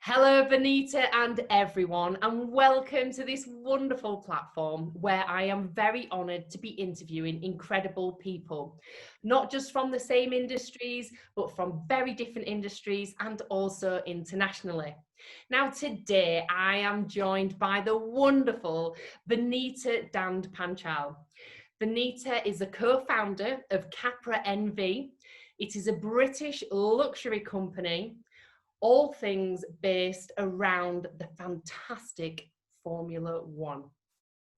Hello, Vanita and everyone, and welcome to this wonderful platform where I am very honoured to be interviewing incredible people, not just from the same industries, but from very different industries and also internationally. Now, today I am joined by the wonderful Vanita Dhand Panchal. Vanita is a co-founder of Capra NV. It is a British luxury company, all things based around the fantastic Formula One.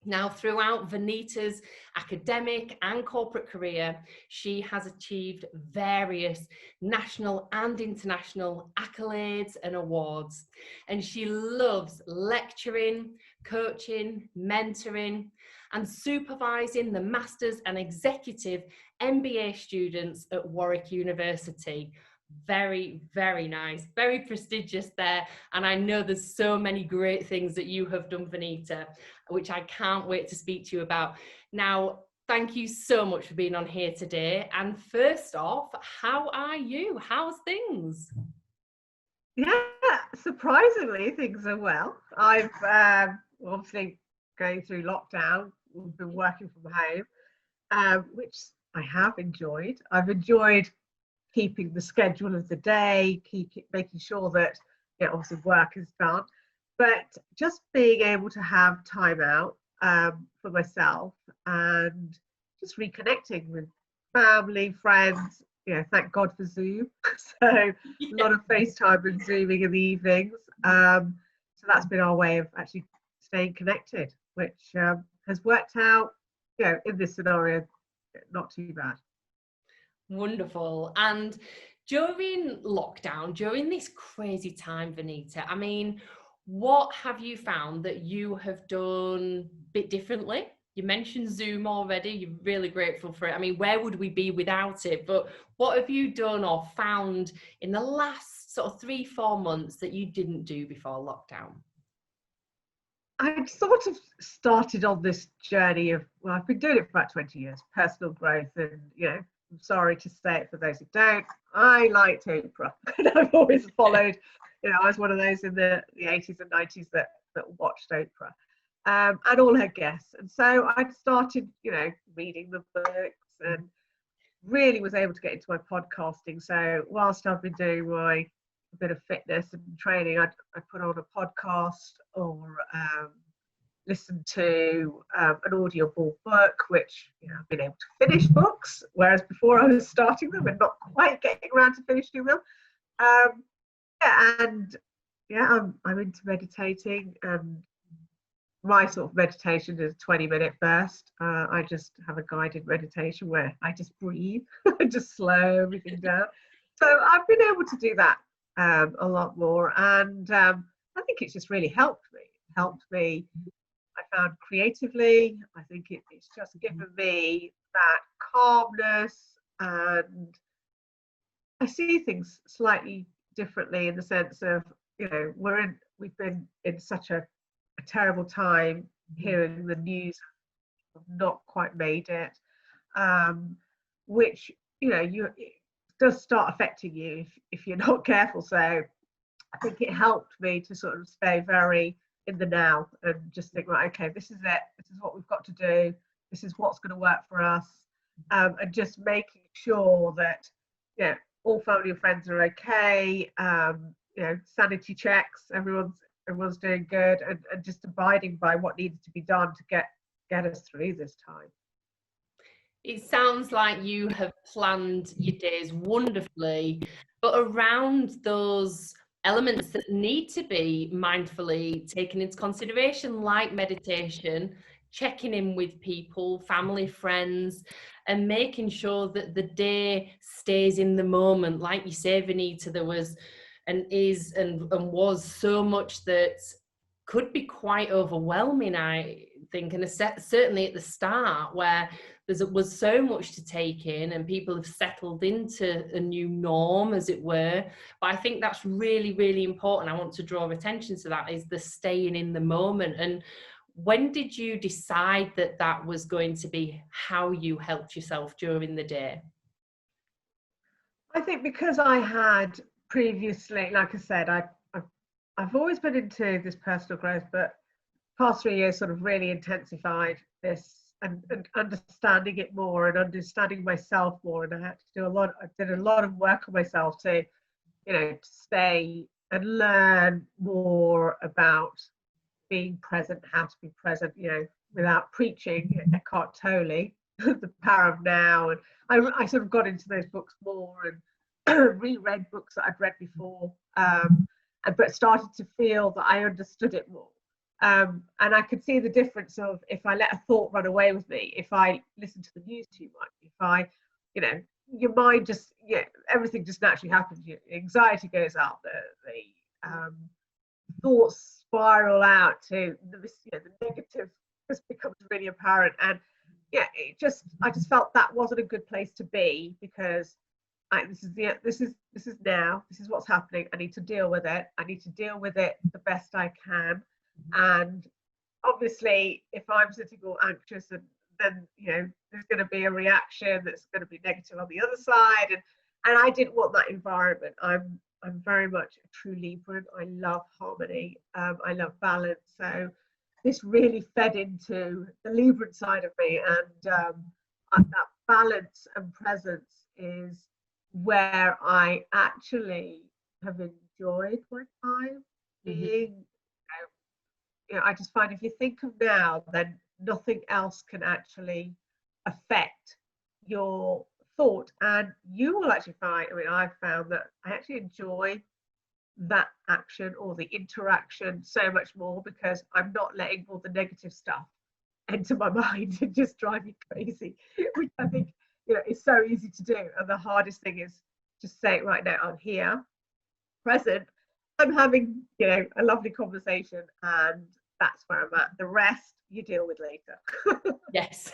Now, throughout Vanita's academic and corporate career, she has achieved various national and international accolades and awards. And she loves lecturing, coaching, mentoring, and supervising the Masters and Executive MBA students at Warwick University. Very, very nice, very prestigious there. And I know there's so many great things that you have done, Vanita, which I can't wait to speak to you about. Now, thank you so much for being on here today. And first off, how are you? How's things? Yeah, surprisingly, things are well. I've obviously going through lockdown. We've been working from home, which I have enjoyed. I've enjoyed keeping the schedule of the day, making sure that obviously work is done, but just being able to have time out for myself and just reconnecting with family, friends. Thank God for Zoom. So a lot of FaceTime and Zooming in the evenings. So that's been our way of actually staying connected, which has worked out, in this scenario, not too bad. Wonderful. And during lockdown, during this crazy time, Vanita, I mean, what have you found that you have done a bit differently? You mentioned Zoom already. You're really grateful for it. I mean, where would we be without it? But what have you done or found in the last sort of 3-4 months that you didn't do before lockdown? I'd sort of started on this journey of, well, I've been doing it for about 20 years, personal growth, and I'm sorry to say it for those who don't, I liked Oprah. And I've always followed, I was one of those in the 80s and 90s that watched Oprah and all her guests. And so I started, reading the books and really was able to get into my podcasting. So whilst I've been doing my bit of fitness and training, I put on a podcast or listen to an audible book, which I've been able to finish books, whereas before I was starting them and not quite getting around to finishing them. I'm into meditating, and my sort of meditation is a 20-minute burst. I just have a guided meditation where I just breathe, just slow everything down. So I've been able to do that a lot more, and I think it's just really helped me. I found creatively, I think it's just given me that calmness, and I see things slightly differently in the sense of, we've been in such a terrible time, hearing the news have not quite made it, which, it does start affecting you if you're not careful. So I think it helped me to sort of stay very in the now and just think, right, okay, this is it, this is what we've got to do, this is what's going to work for us, and just making sure that all family and friends are okay, sanity checks, everyone's doing good, and just abiding by what needed to be done to get us through this time. It sounds like you have planned your days wonderfully, but around those elements that need to be mindfully taken into consideration, like meditation, checking in with people, family, friends, and making sure that the day stays in the moment. Like you say, Vanita, there was and is and was so much that could be quite overwhelming, I think, and certainly at the start, where there was so much to take in and people have settled into a new norm, as it were. But I think that's really, really important. I want to draw attention to that, is the staying in the moment. And when did you decide that that was going to be how you helped yourself during the day? I think because I had previously, like I said, I've always been into this personal growth, but past 3 years sort of really intensified this and understanding it more and understanding myself more. And I did a lot of work on myself to, to stay and learn more about being present, how to be present, without preaching Eckhart Tolle, The Power of Now. And I sort of got into those books more and reread books that I'd read before, but started to feel that I understood it more. And I could see the difference of if I let a thought run away with me, if I listen to the news too much, if I, your mind just, everything just naturally happens. Your anxiety goes up, the thoughts spiral out to the negative just becomes really apparent. And I just felt that wasn't a good place to be, because this is now, this is what's happening. I need to deal with it. I need to deal with it the best I can. And obviously, if I'm sitting all anxious, and then there's going to be a reaction that's going to be negative on the other side, and I didn't want that environment. I'm very much a true Libra. I love harmony. I love balance. So this really fed into the Libra side of me, and that balance and presence is where I actually have enjoyed my time being. I just find if you think of now, then nothing else can actually affect your thought, and you will actually find, I've found that I actually enjoy that action or the interaction so much more, because I'm not letting all the negative stuff enter my mind and just drive me crazy, which I think is so easy to do. And the hardest thing is just saying, right now, I'm here, present, I'm having a lovely conversation, and that's where I'm at. The rest you deal with later. Yes.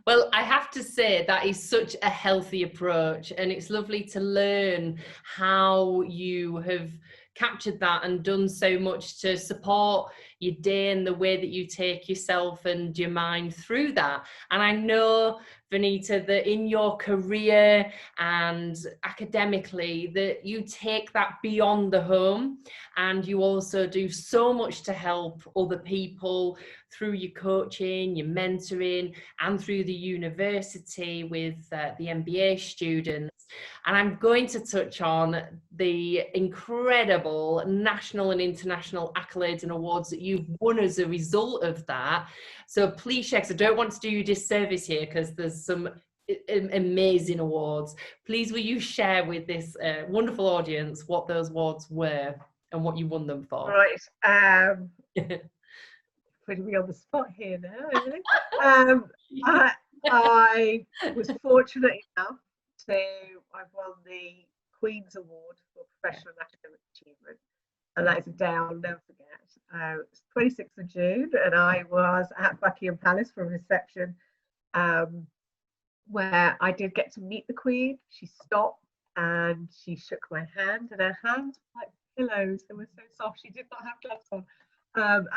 Well, I have to say that is such a healthy approach, and it's lovely to learn how you have captured that and done so much to support your day and the way that you take yourself and your mind through that. And I know, Vanita, that in your career and academically, that you take that beyond the home, and you also do so much to help other people through your coaching, your mentoring, and through the university with the MBA students. And I'm going to touch on the incredible national and international accolades and awards that you've won as a result of that. So please share, because I don't want to do you disservice here, because there's some amazing awards. Please will you share with this wonderful audience what those awards were and what you won them for? Right. Putting me on the spot here now. I was fortunate enough I won the Queen's Award for Professional and Academic Achievement, and that is a day I'll never forget. It was 26th of June, and I was at Buckingham Palace for a reception, where I did get to meet the Queen. She stopped and she shook my hand, and her hands were like pillows. They were so soft. She did not have gloves on.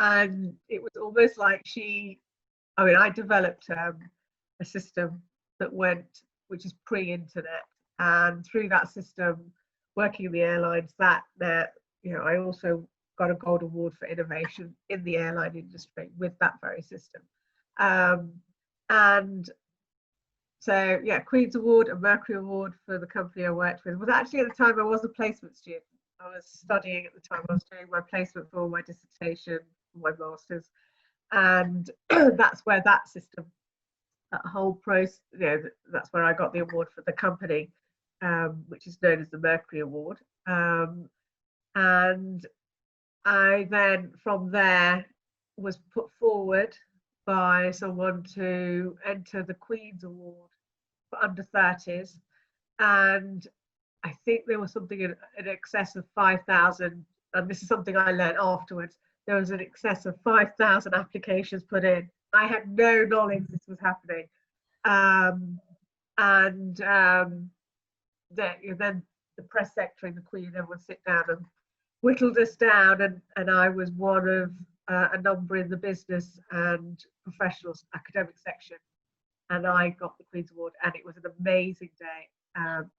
And it was almost like I developed a system which is pre-internet, and through that system, working in the airlines, I also got a gold award for innovation in the airline industry with that very system. And so, Queen's Award and Mercury Award for the company I worked with. Was actually at the time I was a placement student. I was studying at the time. I was doing my placement for my dissertation, my master's, and that's where that system, that whole process, that's where I got the award for the company, which is known as the Mercury Award. And I then, from there, was put forward by someone to enter the Queen's Award for under 30s, and I think there was something in excess of 5,000, and this is something I learned afterwards. There was an excess of 5,000 applications put in. I had no knowledge this was happening. Then the press secretary and the Queen, everyone sit down and whittled us down, and I was one of a number in the business and professional academic section, and I got the Queen's Award, and it was an amazing day.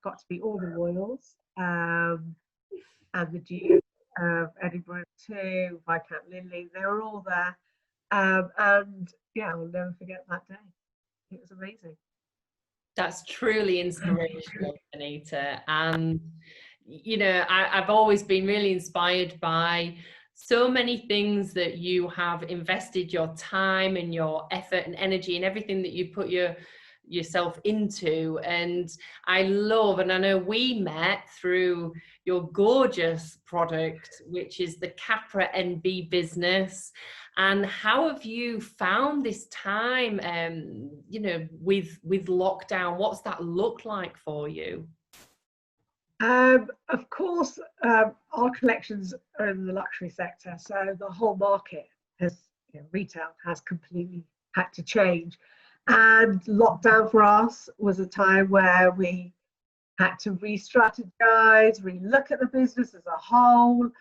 Got to meet all the royals and the Duke, Edinburgh too, Viscount Linley, they were all there. And yeah, I'll never forget that day. It was amazing. That's truly inspirational, Vanita. And, you know, I've always been really inspired by so many things that you have invested your time and your effort and energy and everything that you put yourself into. And I love, and I know we met through your gorgeous product, which is the Capra NV business. And how have you found this time, you know, with lockdown? What's that look like for you? Of course, our collections are in the luxury sector, so the whole market has, you know, retail has completely had to change. And lockdown for us was a time where we had to re-strategize, re-look at the business as a whole,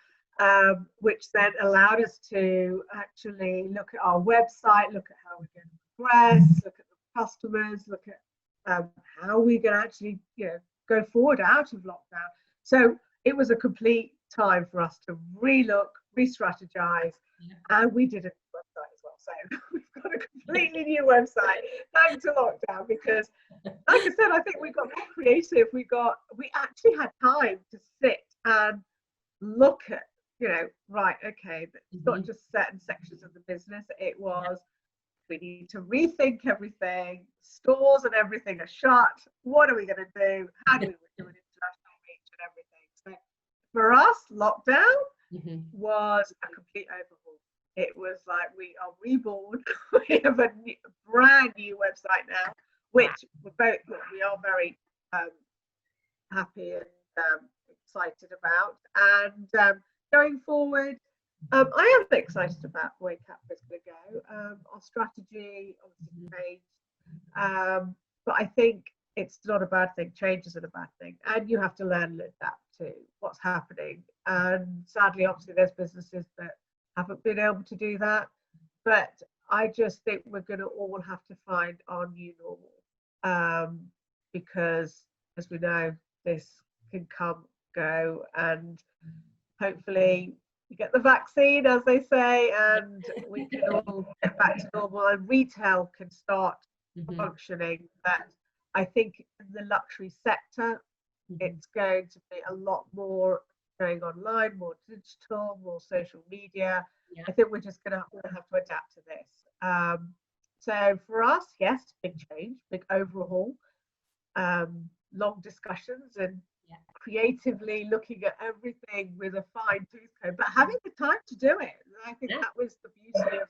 which then allowed us to actually look at our website, look at how we're going to progress, look at the customers, look at how we can actually, you know, go forward out of lockdown. So it was a complete time for us to re-look, re-strategize, and we did a website as well. So we've got a completely new website thanks to lockdown, because like I said, I think we got more creative. We actually had time to sit and look at, you know, right, okay, it's not just certain sections of the business. It was, we need to rethink everything. Stores and everything are shut. What are we going to do? How do we do an international reach and everything? So for us, lockdown was a complete overhaul. It was like, we are reborn. We have a brand new website now, which we are very happy and excited about. And going forward, I am excited about the way Capra is going to go. Our strategy obviously changed, but I think it's not a bad thing. Change isn't a bad thing, and you have to learn and adapt to what's happening. And sadly, obviously, there's businesses that haven't been able to do that. But I just think we're going to all have to find our new normal, because, as we know, this can come, go, and hopefully we get the vaccine, as they say, and we can all get back to normal and retail can start functioning. But I think in the luxury sector, it's going to be a lot more going online, more digital, more social media. I think we're just going to have to adapt to this. So for us, yes, big change, big overhaul, long discussions, and creatively looking at everything with a fine tooth comb, but having the time to do it. And I think that was the beauty of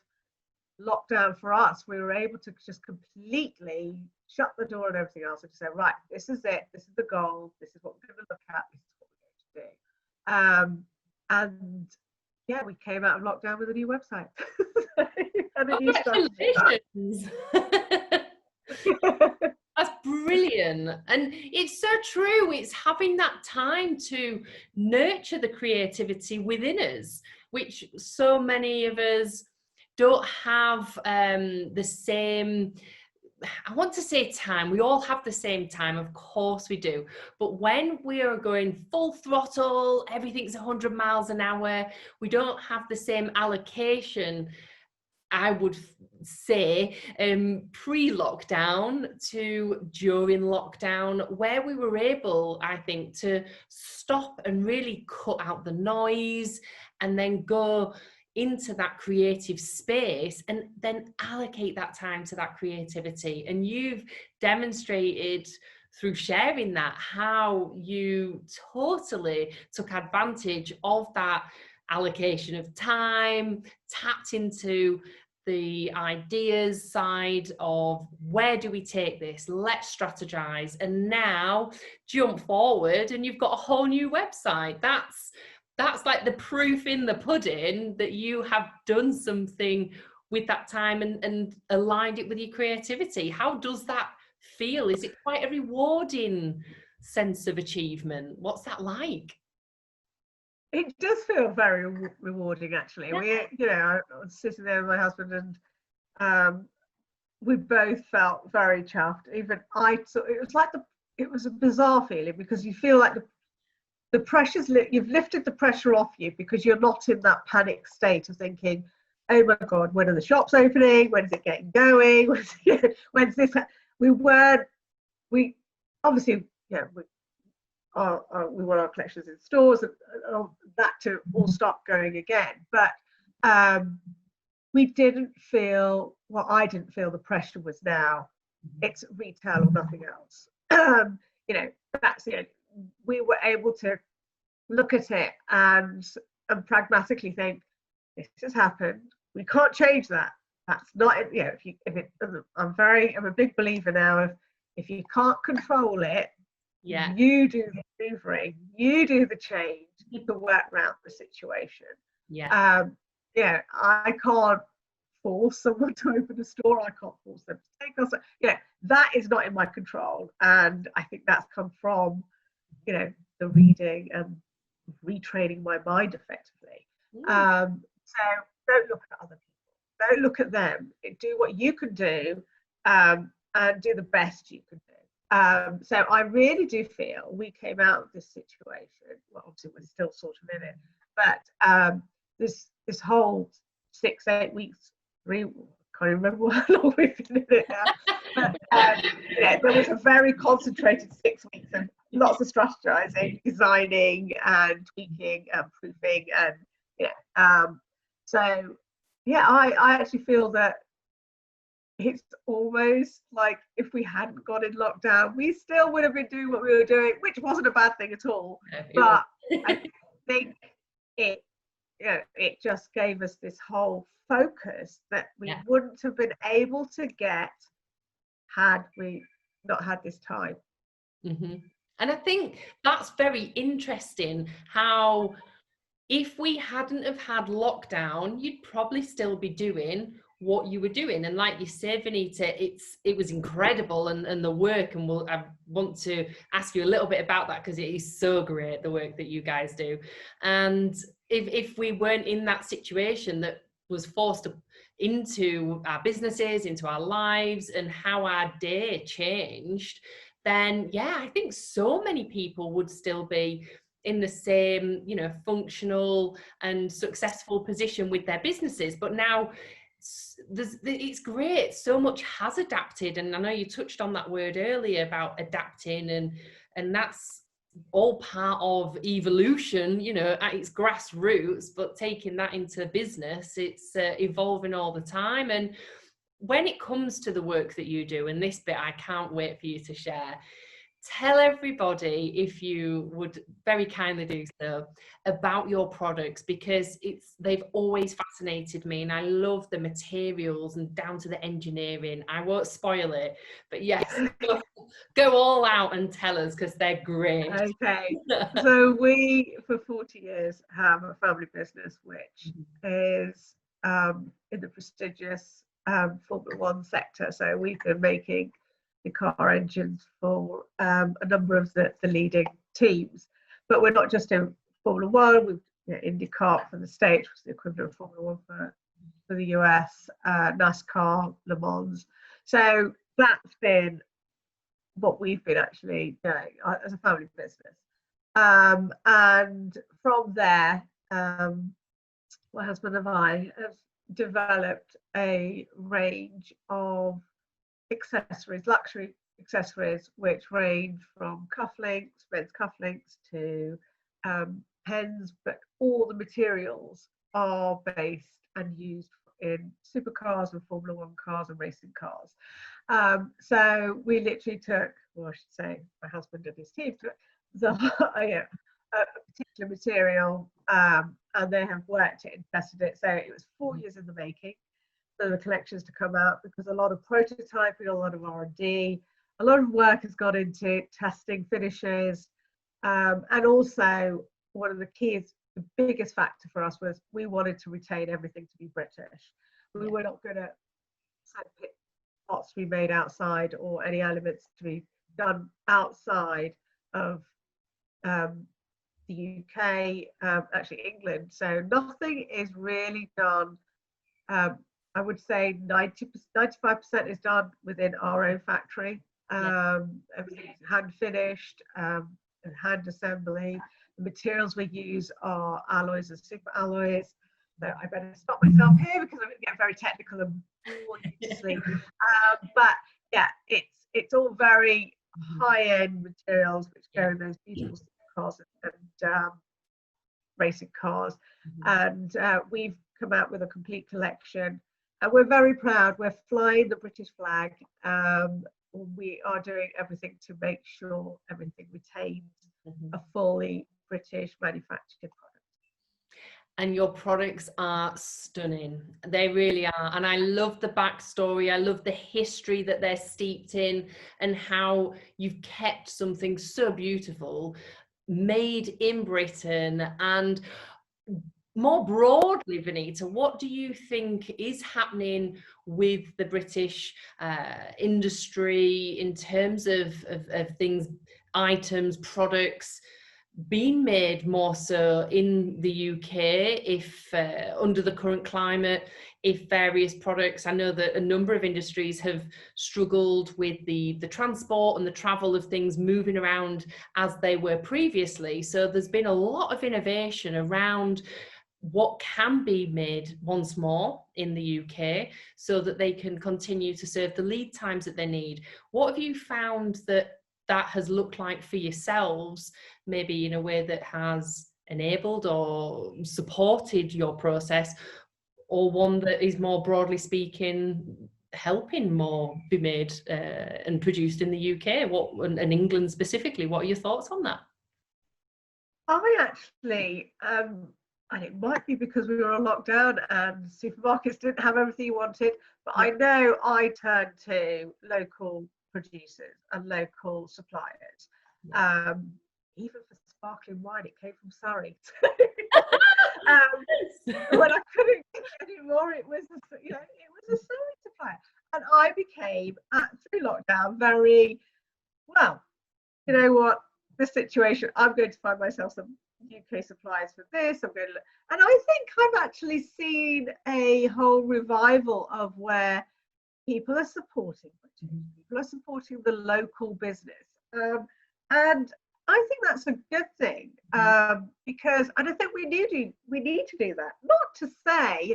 lockdown for us. We were able to just completely shut the door and everything else and just say, right, this is it, this is the goal, this is what we're going to look at, this is what we're going to do. And yeah, we came out of lockdown with a new website and a new strategy. That's brilliant. And it's so true. It's having that time to nurture the creativity within us, which so many of us don't have the same, I want to say time. We all have the same time, of course we do. But when we are going full throttle, everything's 100 miles an hour, we don't have the same allocation, I would say, pre-lockdown to during lockdown, where we were able, I think, to stop and really cut out the noise and then go into that creative space and then allocate that time to that creativity. And you've demonstrated through sharing that how you totally took advantage of that allocation of time, tapped into the ideas side of where do we take this, let's strategize, and now jump forward and you've got a whole new website. That's like the proof in the pudding that you have done something with that time and aligned it with your creativity. How does that feel? Is it quite a rewarding sense of achievement? What's that like? It does feel very rewarding, actually. We, you know, I was sitting there with my husband, and we both felt very chuffed. Even I, it was like it was a bizarre feeling, because you feel like the pressure's you've lifted the pressure off you, because you're not in that panic state of thinking, oh my God, when are the shops opening? When is it getting going? When's this? We obviously, yeah, we want our collections in stores and that to all start going again. But we didn't feel, well, I didn't feel the pressure was now, it's retail or nothing else. You know, that's it. We were able to look at it and pragmatically think, this has happened. We can't change that. That's not, you know, I'm a big believer now of, if you can't control it, yeah, you do the maneuvering, you do the change to work around the situation. yeah. Yeah, I can't force someone to open a store. I can't force them to take us. Yeah, that is not in my control. And I think that's come from, you know, the reading and retraining my mind effectively. So don't look at other people. Don't look at them. Do what you can do, and do the best you can do. So I really do feel we came out of this situation. Well, obviously we're still sort of in it, but this whole 6-8 weeks, can't remember how long we've been in it now. But yeah, there was a very concentrated 6 weeks of lots of strategizing, designing, and tweaking, and proofing, and yeah. So yeah, I actually feel that it's almost like if we hadn't gone in lockdown, we still would have been doing what we were doing, which wasn't a bad thing at all. But I think it just gave us this whole focus that we wouldn't have been able to get had we not had this time. Mm-hmm. And I think that's very interesting, how if we hadn't have had lockdown, you'd probably still be doing what you were doing. And like you said, Vanita, it was incredible, and the work, and I want to ask you a little bit about that, because it is so great, the work that you guys do. And if we weren't in that situation that was forced into our businesses, into our lives, and how our day changed, then yeah, I think so many people would still be in the same, you know, functional and successful position with their businesses. But now it's great, so much has adapted. And I know you touched on that word earlier about adapting, and that's all part of evolution, you know, at its grassroots. But taking that into business, it's evolving all the time. And when it comes to the work that you do, and this bit I can't wait for you to share, tell everybody, if you would very kindly do so, about your products, because they've always fascinated me, and I love the materials and down to the engineering. I won't spoil it, but yes, go all out and tell us, because they're great. Okay, so we for 40 years have a family business which is in the prestigious Formula One sector. So we've been making the car engines for a number of the leading teams, but we're not just in Formula One. We've IndyCar for the States, which is the equivalent of Formula One for the US, NASCAR, Le Mans. So that's been what we've been actually doing as a family business. And from there, my husband and I have developed a range of accessories, luxury accessories, which range from cufflinks, men's cufflinks, to pens, but all the materials are based and used in supercars and Formula One cars and racing cars. So we literally took, well, I should say my husband and his team took a particular material, and they have worked it and tested it. So it was 4 years in the making for the collections to come out, because a lot of prototyping, a lot of R&D, a lot of work has gone into testing finishes, and also one of the keys, the biggest factor for us was we wanted to retain everything to be British. We were not going to send pots to be made outside, or any elements to be done outside of the UK, actually England. So nothing is really done. I would say 95% is done within our own factory. Everything's hand finished and hand assembly. The materials we use are alloys and super alloys. So I better stop myself here because I'm going to get very technical and bore you to sleep. But yeah, it's all very high-end materials which go in those beautiful cars and racing cars. And we've come out with a complete collection, and we're very proud. We're flying the British flag. We are doing everything to make sure everything retains a fully British manufactured product. And your products are stunning. They really are. And I love the backstory. I love the history that they're steeped in, and how you've kept something so beautiful, made in Britain. And more broadly, Vanita, what do you think is happening with the British industry in terms of things, items, products being made more so in the UK, if under the current climate, if various products, I know that a number of industries have struggled with the transport and the travel of things moving around as they were previously. So there's been a lot of innovation around what can be made once more in the UK so that they can continue to serve the lead times that they need. What have you found that has looked like for yourselves, maybe in a way that has enabled or supported your process, or one that is more broadly speaking helping more be made and produced in the UK, and England specifically? What are your thoughts on that? I actually, and it might be because we were on lockdown and supermarkets didn't have everything you wanted, but I know I turned to local producers and local suppliers. Even for sparkling wine, it came from Surrey. When I couldn't get any more, it was a Surrey supplier, and I became through lockdown very well. You know what? This situation, I'm going to find myself some UK suppliers for this. I'm going to, and I think I've actually seen a whole revival of where people are supporting British, people are supporting the local business, and I think that's a good thing, because, and I think we need to do that. Not to say,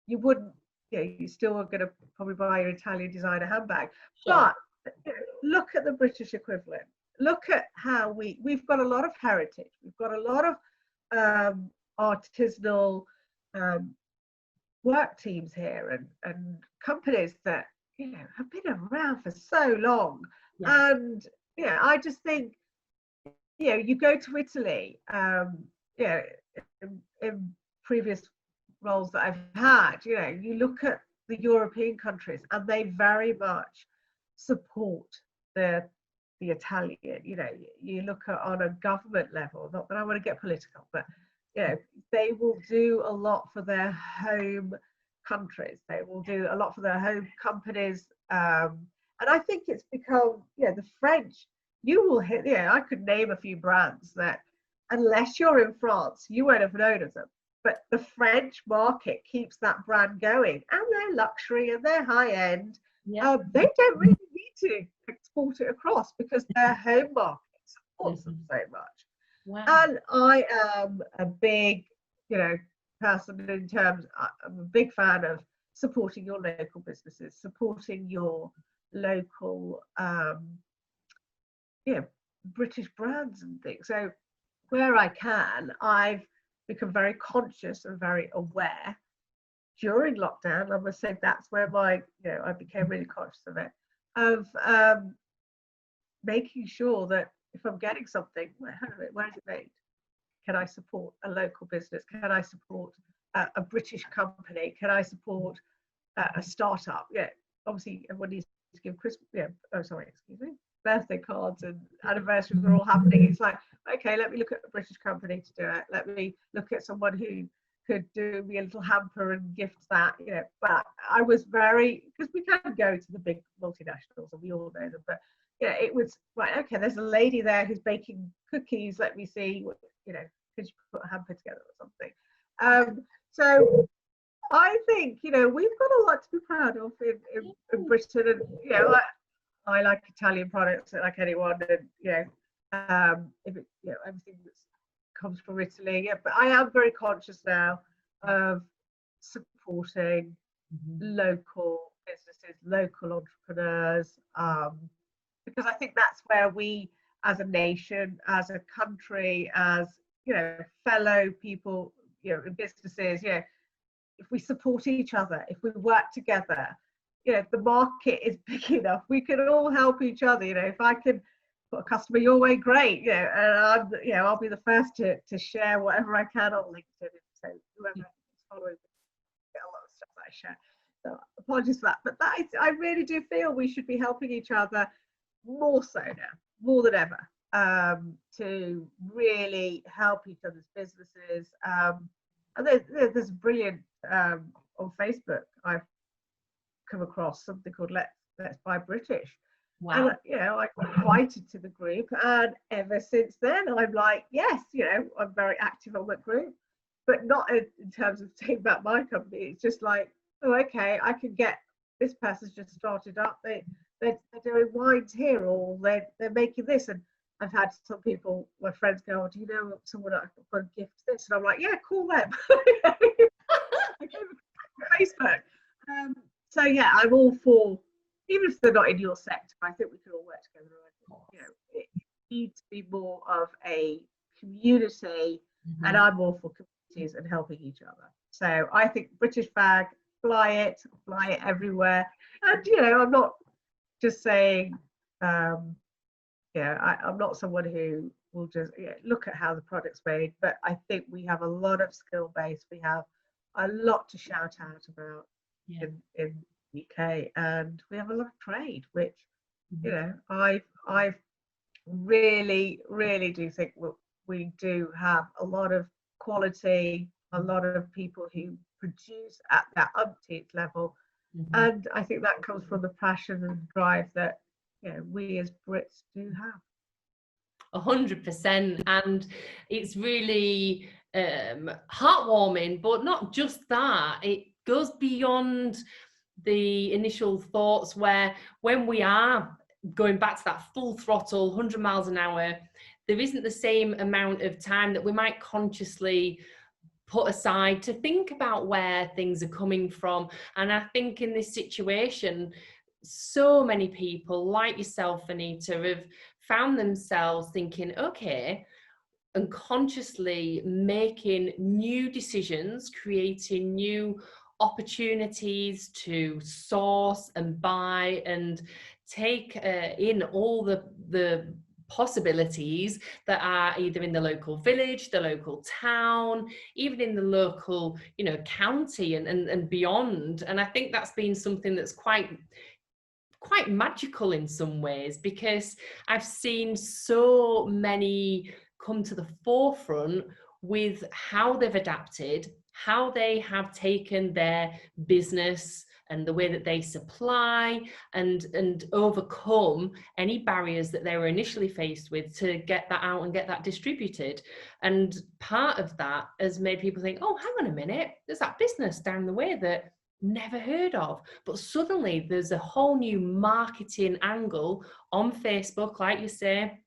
you wouldn't, you still are going to probably buy your Italian designer handbag, sure. But look at the British equivalent. Look at how we've got a lot of heritage. We've got a lot of artisanal work teams here, and companies that have been around for so long. Yeah. And I just think you go to Italy. In previous roles that I've had, you look at the European countries, and they very much support the Italian. You look at on a government level, not that I want to get political, but they will do a lot for their home countries. They will do a lot for their home companies, and I think it's become the French. You will hit. I could name a few brands that, unless you're in France, you won't have known of them. But the French market keeps that brand going, and they're luxury and they're high end. Yeah. They don't really need to export it across because their home market supports them so much. Wow. And I am a big, person in terms. I'm a big fan of supporting your local businesses, supporting your local, British brands and things. So where I can, I've become very conscious and very aware during lockdown. I must say that's where I became really conscious of it, of making sure that if I'm getting something, where is it made? Can I support a local business? Can I support a British company? Can I support a startup? Obviously everyone needs to give Christmas. Birthday cards and anniversaries are all happening. It's like, okay, let me look at a British company to do it. Let me look at someone who could do me a little hamper and gift that. But I was very, because we can go to the big multinationals and we all know them, but it was right. Okay, there's a lady there who's baking cookies. Let me see, could you put a hamper together or something? So I think we've got a lot to be proud of in Britain, and I like Italian products like anyone, and if everything that's comes from Italy. Yeah, but I am very conscious now of supporting local businesses, local entrepreneurs, because I think that's where we, as a nation, as a country, as fellow people, in businesses, if we support each other, if we work together, the market is big enough. We can all help each other. If I can put a customer your way, great. And I'll be the first to share whatever I can on LinkedIn. So whoever is following me, get a lot of stuff that I share. So apologies for that. But I really do feel we should be helping each other more so now, more than ever, to really help each other's businesses. And there's brilliant on Facebook. I've come across something called Let's Buy British. Wow. And I got invited to the group, and ever since then I'm like, yes, I'm very active on that group, but not in terms of taking back my company. It's just like, oh, okay, I can get this person's just started up. They're doing wines here, or they're making this. And I've had some people, my friends, go, oh, do you know someone I could gift this? And I'm like, yeah, call them. I came across Facebook. So yeah, I'm all for, even if they're not in your sector, I think we can all work together. It needs to be more of a community, and I'm all for communities and helping each other. So I think British flag, fly it everywhere. And I'm not just saying, I'm not someone who will just look at how the product's made, but I think we have a lot of skill base. We have a lot to shout out about in the UK, and we have a lot of trade, which I've really do think we do have a lot of quality, a lot of people who produce at that umpteenth level, and I think that comes from the passion and drive that we as Brits do have. 100%, and it's really heartwarming, but not just that, it goes beyond the initial thoughts, where when we are going back to that full throttle 100 miles an hour, there isn't the same amount of time that we might consciously put aside to think about where things are coming from. And I think in this situation, so many people like yourself, Vanita, have found themselves thinking, okay, and consciously making new decisions, creating new opportunities to source and buy and take in all the possibilities that are either in the local village, the local town, even in the local, county and beyond. And I think that's been something that's quite magical in some ways, because I've seen so many come to the forefront with how they've adapted, how they have taken their business and the way that they supply and overcome any barriers that they were initially faced with to get that out and get that distributed. And part of that has made people think, oh, hang on a minute, there's that business down the way that never heard of. But suddenly there's a whole new marketing angle on Facebook, like you say.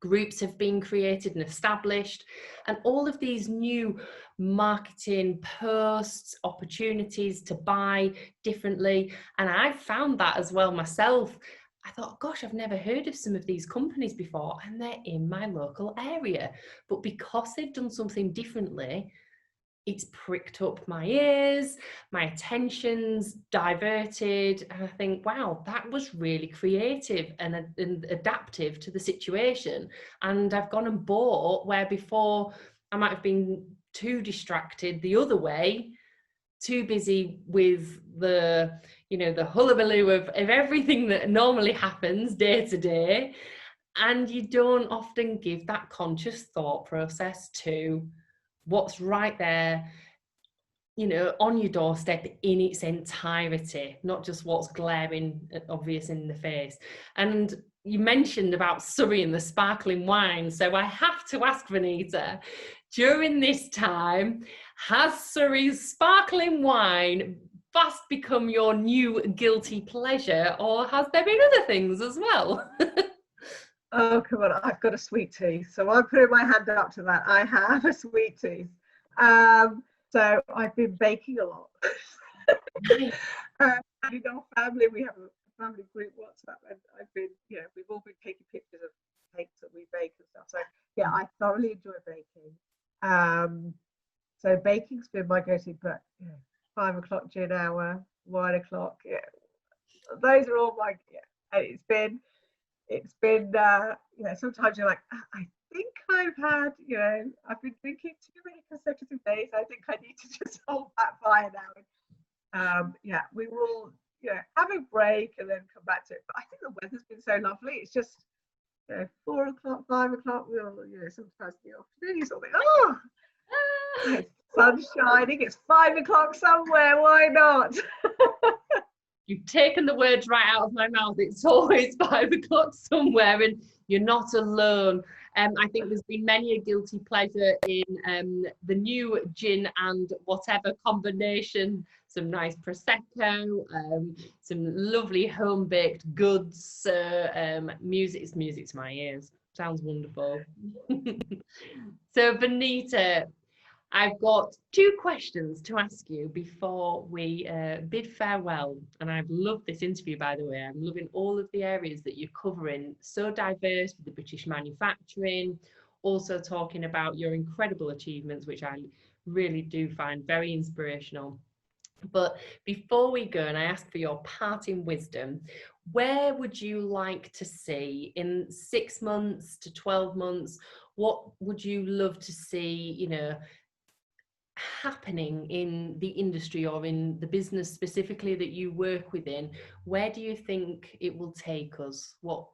Groups have been created and established, and all of these new marketing posts, opportunities to buy differently. And I found that as well myself. I thought, gosh, I've never heard of some of these companies before, and they're in my local area. But because they've done something differently, it's pricked up my ears, my attention's diverted, and I think, wow, that was really creative and adaptive to the situation. And I've gone and bought where before I might have been too distracted the other way, too busy with the, the hullabaloo of everything that normally happens day to day. And you don't often give that conscious thought process to what's right there, on your doorstep in its entirety, not just what's glaring obvious in the face. And you mentioned about Surrey and the sparkling wine, so I have to ask, Vanita, during this time, has Surrey's sparkling wine fast become your new guilty pleasure, or has there been other things as well? Oh, come on, I've got a sweet tooth. So I'm putting my hand up to that. I have a sweet tooth. So I've been baking a lot. And in our family, we have a family group WhatsApp, and I've been, we've all been taking pictures of cakes that we bake and stuff. So yeah, I thoroughly enjoy baking. So baking's been my go-to, but 5 o'clock gin hour, 1 o'clock, those are all my, and it's been sometimes you're like, I think I've had, I've been drinking too many consecutive days. I think I need to just hold that fire now. And we will have a break and then come back to it. But I think the weather's been so lovely. It's just 4 o'clock, 5 o'clock, we'll sometimes in the afternoon you sort of think, oh, it's sun shining, it's 5 o'clock somewhere, why not? You've taken the words right out of my mouth. It's always 5 o'clock somewhere, and you're not alone. I think there's been many a guilty pleasure in the new gin and whatever combination, some nice Prosecco, some lovely home-baked goods, music to my ears. Sounds wonderful. So Vanita, I've got 2 questions to ask you before we bid farewell. And I've loved this interview, by the way. I'm loving all of the areas that you're covering. So diverse with the British manufacturing, also talking about your incredible achievements, which I really do find very inspirational. But before we go, and I ask for your parting wisdom, where would you like to see in 6 months to 12 months? What would you love to see, happening in the industry or in the business specifically that you work within? Where do you think it will take us? What,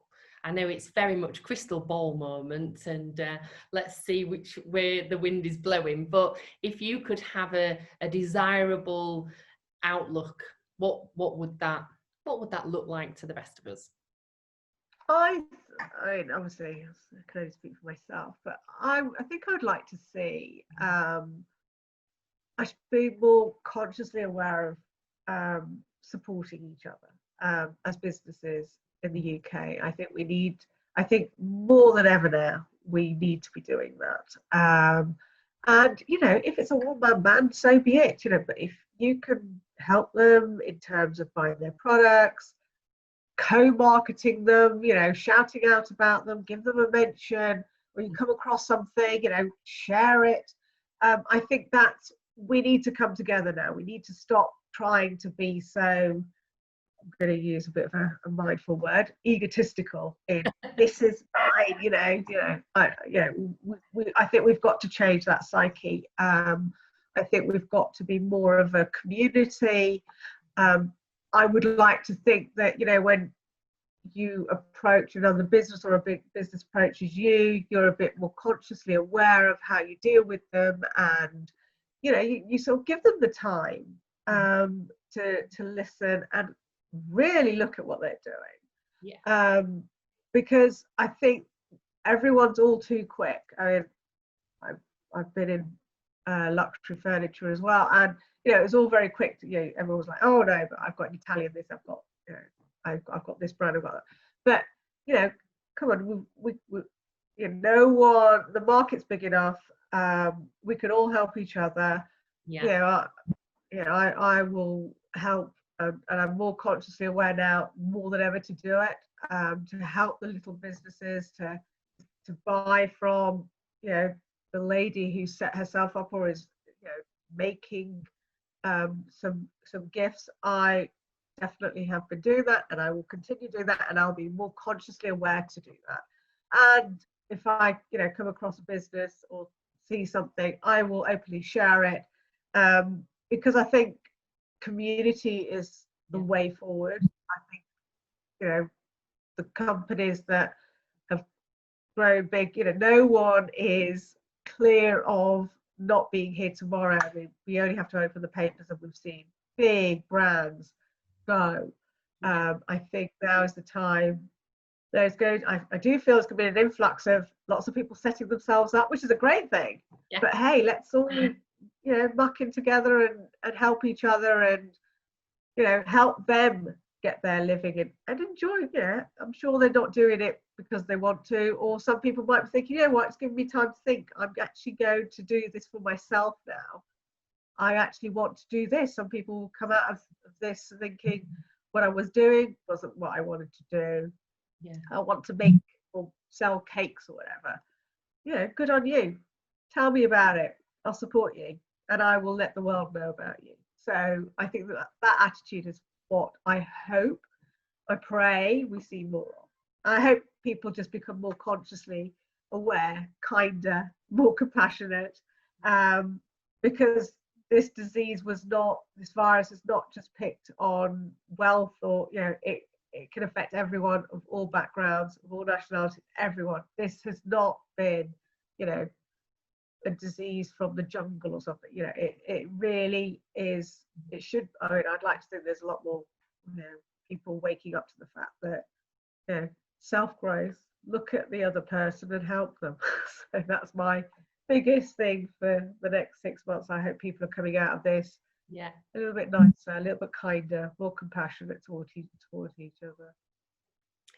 I know it's very much crystal ball moment, and let's see which way the wind is blowing, but if you could have a desirable outlook, what would that look like to the rest of us? I mean, obviously I can only speak for myself, but I think I'd like to see I should be more consciously aware of supporting each other as businesses in the UK. I think more than ever now, we need to be doing that. And, if it's a one-man band, so be it, but if you can help them in terms of buying their products, co-marketing them, shouting out about them, give them a mention, or you come across something, share it. I think that's, we need to come together now. We need to stop trying to be so, I'm going to use a bit of a mindful word, egotistical in this is mine, I think we've got to change that psyche. I think we've got to be more of a community. I would like to think that, when you approach another business or a big business approaches you, you're a bit more consciously aware of how you deal with them, and you sort of give them the time to listen and really look at what they're doing. Because I think everyone's all too quick. I mean, I've been in luxury furniture as well, and it was all very quick. Everyone was like, oh no, but I've got an Italian this, I've got I've got this brand, I've got that. But come on, we no one, the market's big enough. We can all help each other. I will help, and I'm more consciously aware now more than ever to do it, to help the little businesses to buy from the lady who set herself up or is making some gifts. I definitely have been doing that, and I will continue doing that, and I'll be more consciously aware to do that. And if I come across a business or see something, I will openly share it, because I think community is the way forward. I think the companies that have grown big, no one is clear of not being here tomorrow. I mean, we only have to open the papers and we've seen big brands go. I think now is the time. I do feel there's going to be an influx of lots of people setting themselves up, which is a great thing. But hey, let's all muck in together and help each other, and help them get their living and enjoy. Yeah, I'm sure they're not doing it because they want to, or some people might be thinking, you know what, it's giving me time to think. I'm actually going to do this for myself now. I actually want to do this. Some people will come out of this thinking what I was doing wasn't what I wanted to do. Yeah. I want to make or sell cakes or whatever. Yeah, good on you. Tell me about it. I'll support you, and I will let the world know about you. So I think that attitude is what I hope, I pray we see more of. I hope people just become more consciously aware, kinder, more compassionate, because this disease this virus is not just picked on wealth, or, you know, it can affect everyone of all backgrounds, of all nationalities, everyone. This has not been, you know, a disease from the jungle or something. You know, it really is. It should. I mean, I'd like to think there's a lot more, you know, people waking up to the fact that, you know, self-growth, look at the other person and help them. So that's my biggest thing for the next 6 months. I hope people are coming out of this a little bit nicer, a little bit kinder, more compassionate towards each other.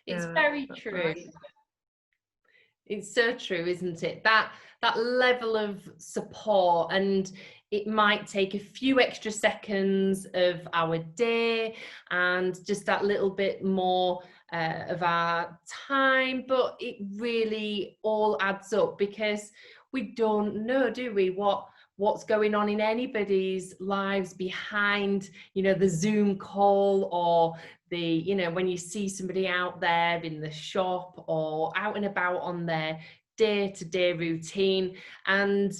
It's very true. It's so true, isn't it? That level of support, and it might take a few extra seconds of our day and just that little bit more of our time, but it really all adds up, because we don't know, do we, what's going on in anybody's lives behind, you know, the Zoom call, or the, you know, when you see somebody out there in the shop or out and about on their day-to-day routine, and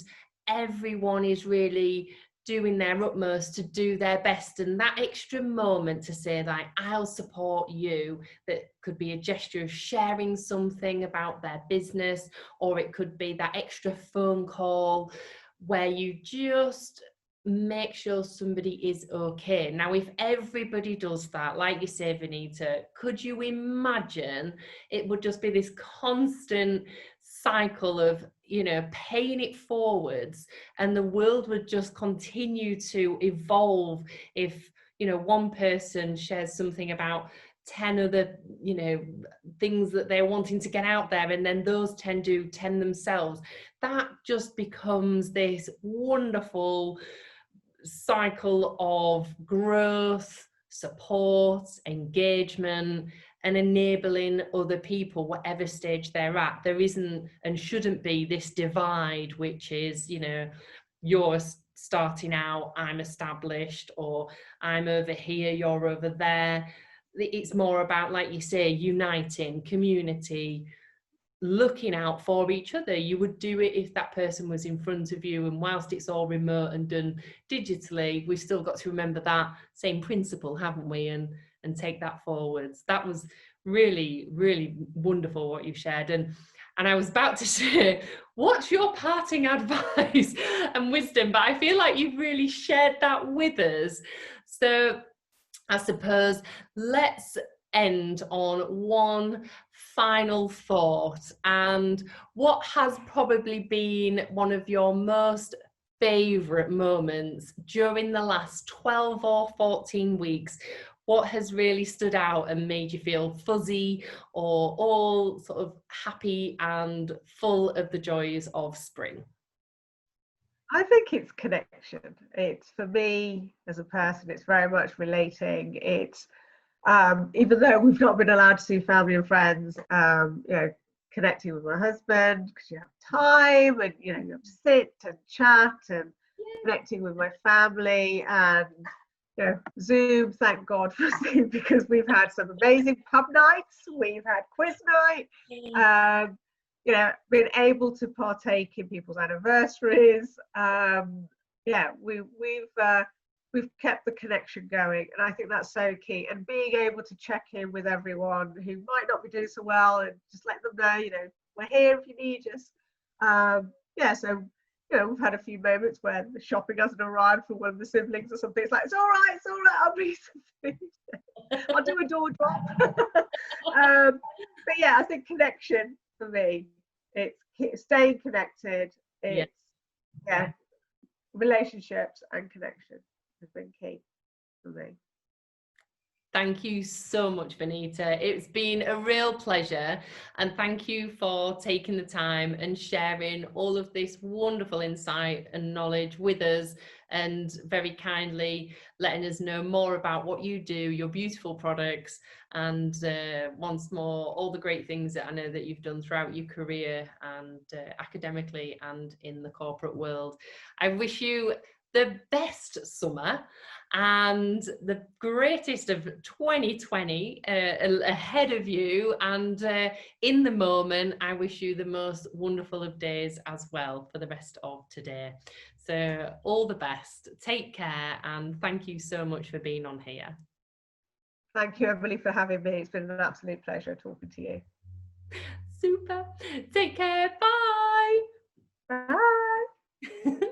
everyone is really doing their utmost to do their best, and that extra moment to say that I'll support you, that could be a gesture of sharing something about their business, or it could be that extra phone call where you just make sure somebody is okay. Now, if everybody does that, like you say, Vanita, could you imagine it would just be this constant cycle of, you know, paying it forwards, and the world would just continue to evolve if, you know, one person shares something about 10 other, you know, things that they're wanting to get out there, and then those 10 do 10 themselves. That just becomes this wonderful cycle of growth, support, engagement, and enabling other people, whatever stage they're at. There isn't and shouldn't be this divide, which is, you know, you're starting out, I'm established, or I'm over here, you're over there. It's more about, like you say, uniting, community, looking out for each other. You would do it if that person was in front of you, and whilst it's all remote and done digitally, we've still got to remember that same principle, haven't we, and take that forwards. That was really, really wonderful what you shared. And I was about to say, what's your parting advice and wisdom, but I feel like you've really shared that with us. So I suppose let's end on one final thought. And what has probably been one of your most favourite moments during the last 12 or 14 weeks? What has really stood out and made you feel fuzzy, or all sort of happy and full of the joys of spring? I think it's connection. It's, for me as a person, it's very much relating. It's even though we've not been allowed to see family and friends, you know, connecting with my husband, because you have time, and, you know, you have to sit and chat, and connecting with my family, and, you know, Zoom, thank God for Zoom, because we've had some amazing pub nights, we've had quiz night, you know, been able to partake in people's anniversaries. Yeah, we've kept the connection going, and I think that's so key. And being able to check in with everyone who might not be doing so well, and just let them know, you know, we're here if you need us. Yeah, so, you know, we've had a few moments where the shopping hasn't arrived for one of the siblings or something. It's like, it's all right, I'll bring something. I'll do a door drop. But yeah, I think connection for me, it's staying connected. It's relationships and connection has been key for me. Thank you so much, Vanita. It's been a real pleasure, and thank you for taking the time and sharing all of this wonderful insight and knowledge with us, and very kindly letting us know more about what you do, your beautiful products, and once more, all the great things that I know that you've done throughout your career and academically and in the corporate world. I wish you the best summer and the greatest of 2020 ahead of you, and in the moment I wish you the most wonderful of days as well for the rest of today. So all the best, take care, and thank you so much for being on here. Thank you, Emily, for having me. It's been an absolute pleasure talking to you. Super, take care, bye. Bye.